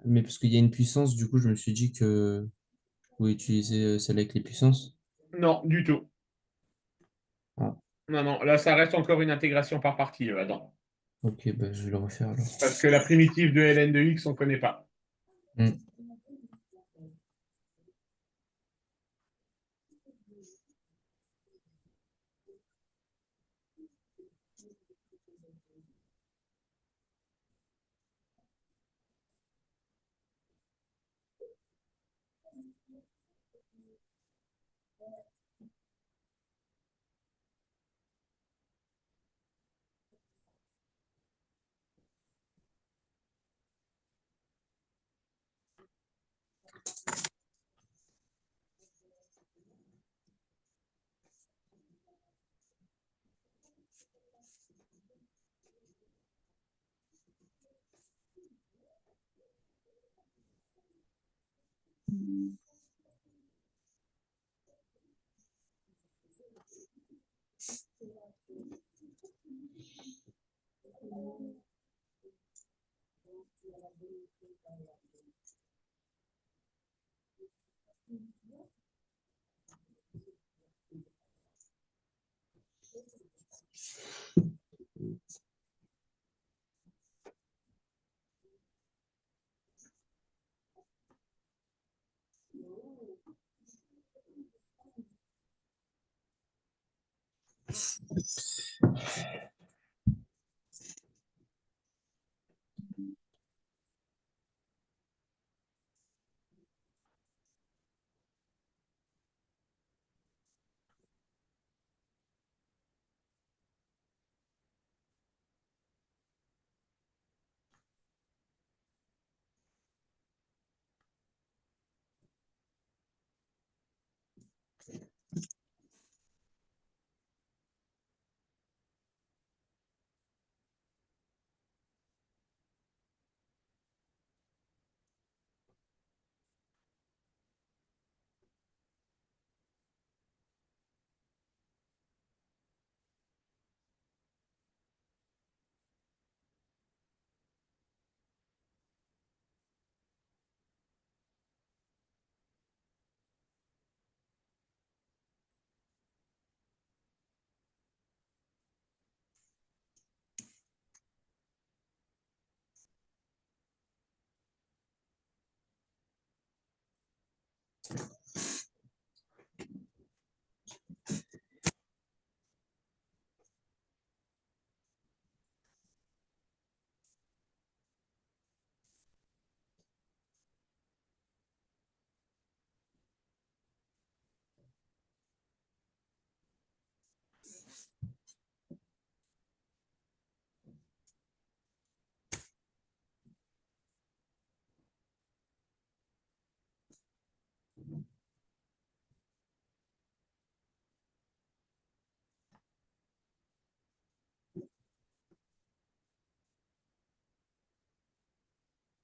Mais parce qu'il y a une puissance, du coup, je me suis dit que je pouvais utiliser celle avec les puissances. Non, du tout. Ah, Non, non, là, ça reste encore une intégration par partie, Adam. ok, bah, je vais le refaire alors. Parce que la primitive de ln de x, on ne connaît pas. Hmm.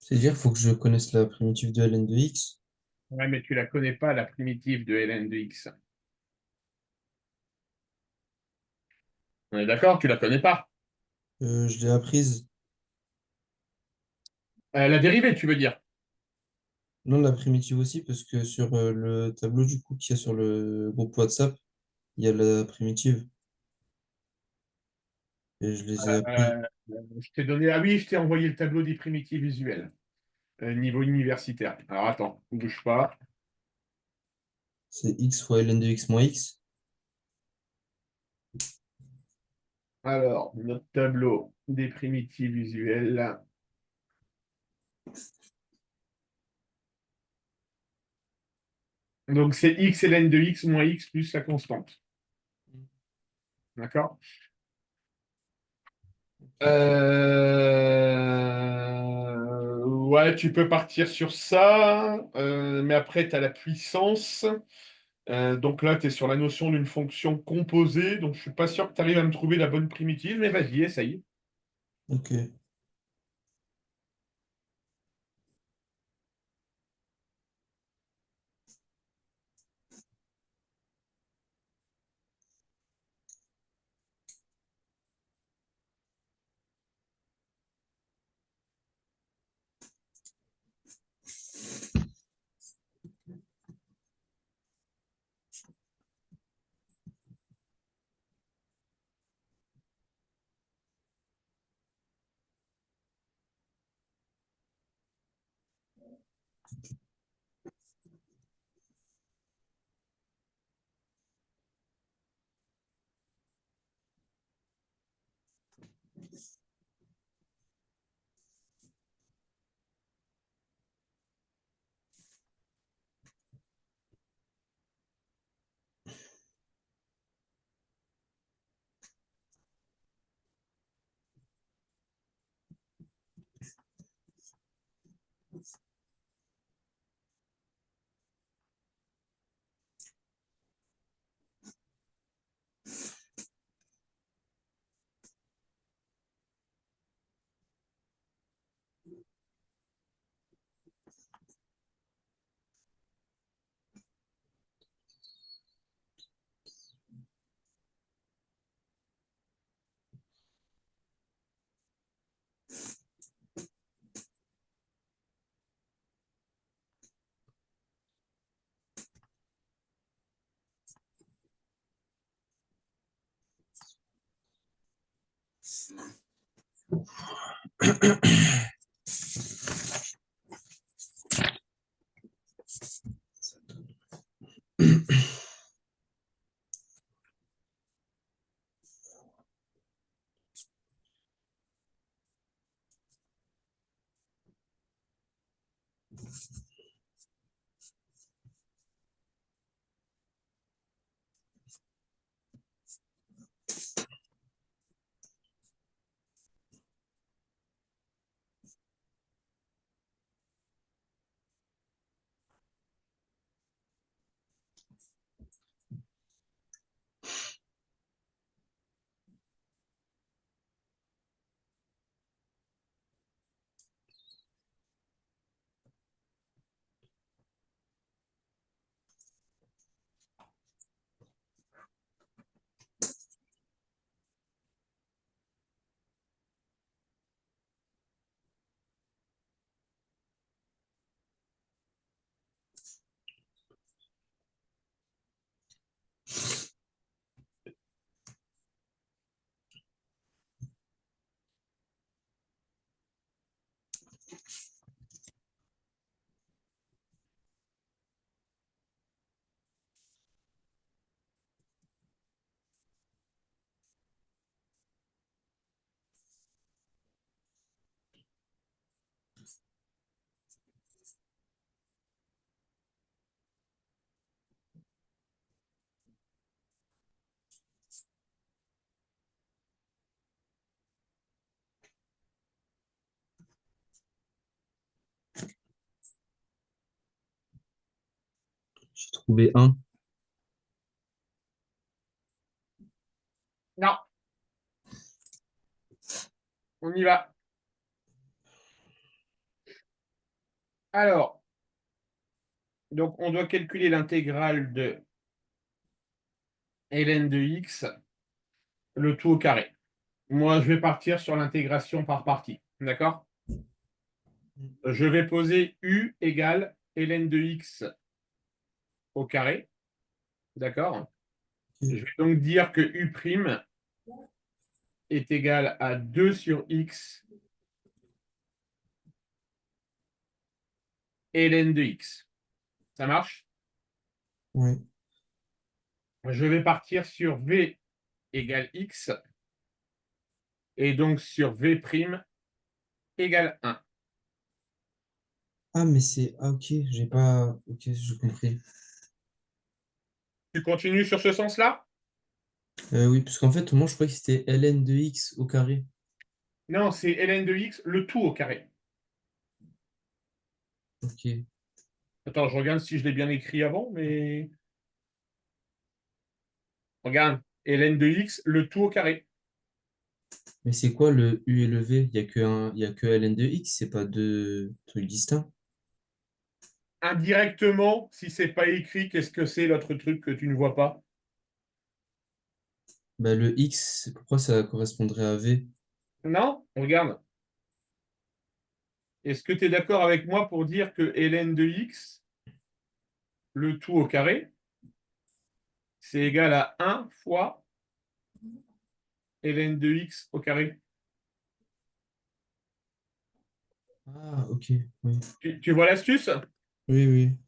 C'est-à-dire, il faut que je connaisse la primitive de ln de x. Ouais, mais tu la connais pas, la primitive de ln de x. On est d'accord, tu la connais pas. Je l'ai apprise. La dérivée, tu veux dire. Non, la primitive aussi, parce que sur le tableau du coup qu'il y a sur le groupe WhatsApp, il y a la primitive et je les ai appris. Euh, je t'ai donné. Ah oui, je t'ai envoyé le tableau des primitives visuelles, niveau universitaire. Alors attends, bouge pas. C'est x fois ln de x moins x. Alors, notre tableau des primitives visuelles. Donc, c'est x ln de x moins x plus la constante. D'accord? Ouais, tu peux partir sur ça, mais après, tu as la puissance. Donc là, tu es sur la notion d'une fonction composée, donc je suis pas sûr que tu arrives à me trouver la bonne primitive, mais vas-y, essaye. Ok. J'ai trouvé un. Non, on y va. Alors, donc on doit calculer l'intégrale de ln de x, le tout au carré. Moi, je vais partir sur l'intégration par partie. D'accord? Je vais poser u égale ln de x au carré. D'accord? Je vais donc dire que u' est égal à 2 sur x ln de x. Ça marche? Ouais. Je vais partir sur v égale x et donc sur v' égale 1. Ah, mais c'est. Ah, ok, j'ai pas. Ok, j'ai compris. Tu continues sur ce sens-là? Oui, parce qu'en fait, moi, je croyais que c'était ln de x au carré. Non, c'est ln de x, le tout au carré. Ok. Attends, je regarde si je l'ai bien écrit avant, mais regarde, ln de x, le tout au carré. Mais c'est quoi le u et le v? Il y a que ln de x, c'est pas deux trucs distincts. Indirectement, si c'est pas écrit, qu'est-ce que c'est l'autre truc que tu ne vois pas? Bah, le x, pourquoi ça correspondrait à v? Non, regarde. Est-ce que tu es d'accord avec moi pour dire que ln de x, le tout au carré, c'est égal à 1 fois ln de x au carré? Ah, ok. Oui, Tu vois l'astuce? oui, oui.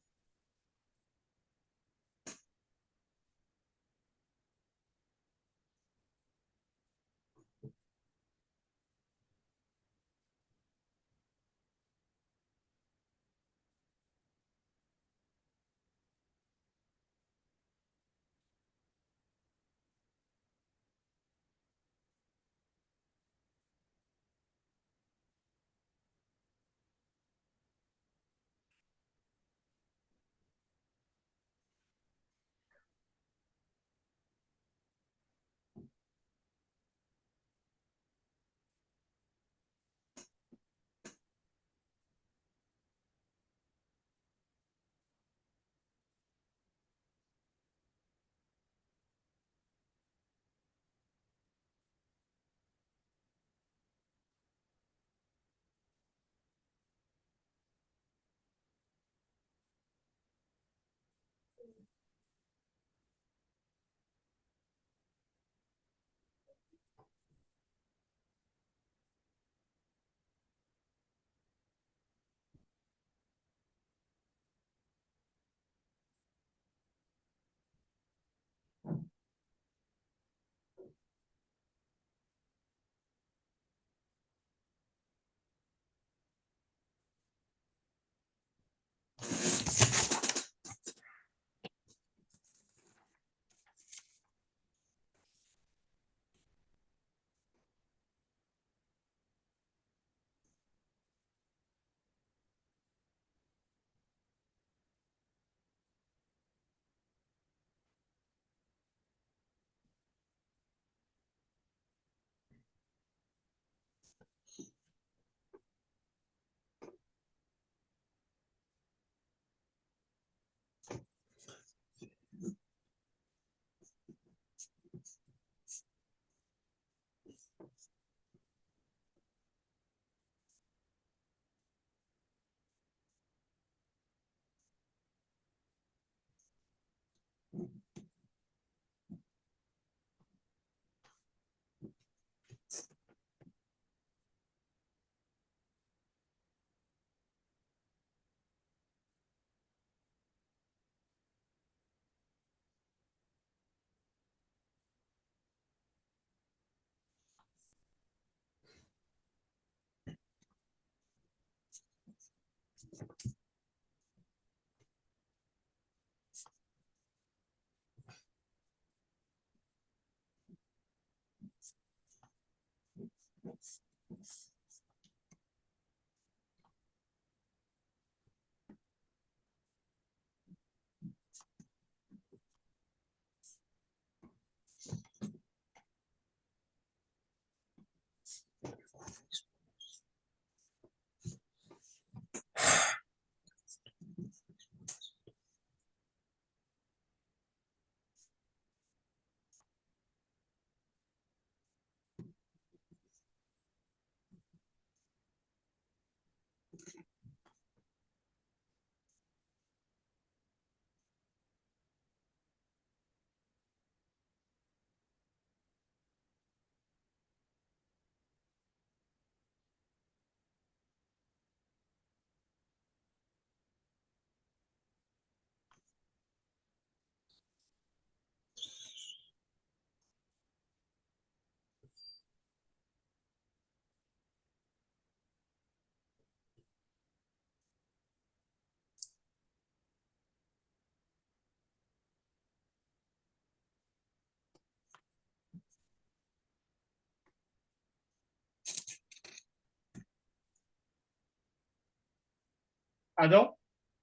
Adam,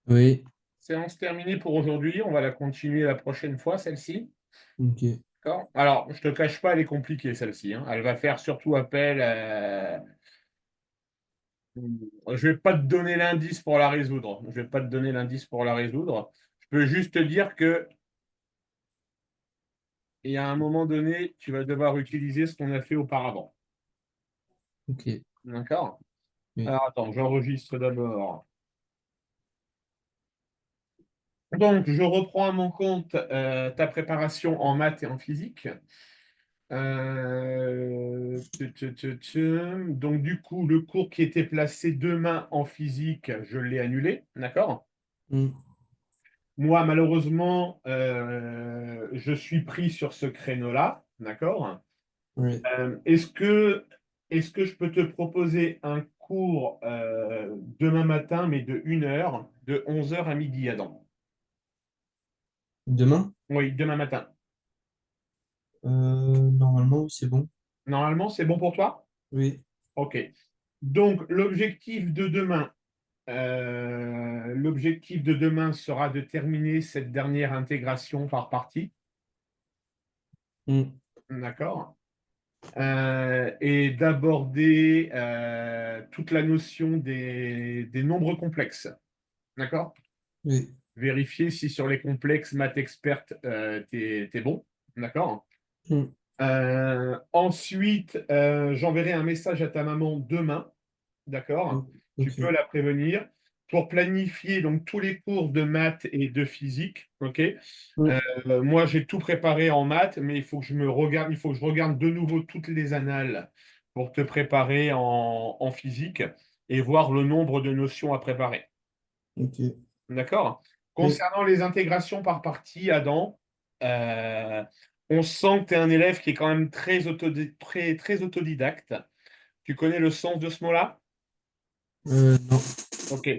Oui, séance terminée pour aujourd'hui. On va la continuer la prochaine fois, celle-ci. ok. D'accord? Alors, je te cache pas, elle est compliquée, celle-ci, hein. Elle va faire surtout appel à... Je vais pas te donner l'indice pour la résoudre. Je vais pas te donner l'indice pour la résoudre. Je peux juste te dire que il y a un moment donné, tu vas devoir utiliser ce qu'on a fait auparavant. Ok, D'accord? oui. Alors, attends, j'enregistre d'abord. Donc, je reprends à mon compte ta préparation en maths et en physique. Donc, du coup, le cours qui était placé demain en physique, je l'ai annulé. D'accord? Hmm, Moi, malheureusement, je suis pris sur ce créneau-là. D'accord? ouais. Euh, est-ce que, est-ce que je peux te proposer un cours demain matin, mais de 1 heure, de 11 heures à midi, Adam? Demain? Oui, demain matin. Normalement, oui, c'est bon. Normalement, c'est bon pour toi? Oui. OK. Donc, l'objectif de demain sera de terminer cette dernière intégration par partie. Hmm, D'accord? Et d'aborder toute la notion des nombres complexes. D'accord? oui. Vérifier si sur les complexes maths experte, t'es bon. D'accord? Hmm, Ensuite, j'enverrai un message à ta maman demain. hmm, D'accord? Tu ok. peux la prévenir pour planifier donc tous les cours de maths et de physique. OK? Hmm, Moi, j'ai tout préparé en maths, mais il faut que je regarde de nouveau toutes les annales pour te préparer en physique et voir le nombre de notions à préparer. ok. D'accord? Oui. Concernant les intégrations par partie, Adam, euh, on sent que tu es un élève qui est quand même très autodidacte. Tu connais le sens de ce mot-là? Non. Ok.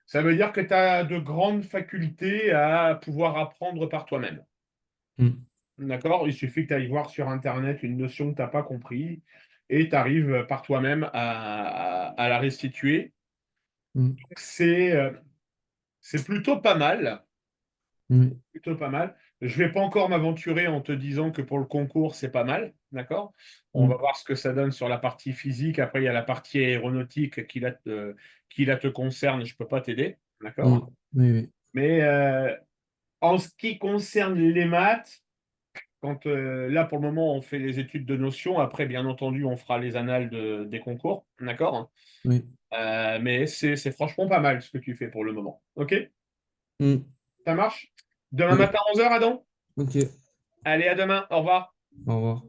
Ça veut dire que tu as de grandes facultés à pouvoir apprendre par toi-même. Hmm, D'accord? Il suffit que tu ailles voir sur Internet une notion que tu n'as pas compris et tu arrives par toi-même à la restituer. hmm, C'est plutôt pas mal. oui. Plutôt pas mal. Je vais pas encore m'aventurer en te disant que pour le concours, c'est pas mal. D'accord? On Hmm, va voir ce que ça donne sur la partie physique. Après, il y a la partie aéronautique qui là te concerne. Je peux pas t'aider. hmm, D'accord? oui, oui. Mais en ce qui concerne les maths, là, pour le moment, on fait les études de notion. Après, bien entendu, on fera les annales des concours. D'accord? Oui. Mais c'est franchement pas mal ce que tu fais pour le moment. OK? Hmm, Ça marche? Demain oui. matin, 11 heures, Adam? Ok. Allez, à demain. Au revoir. Au revoir.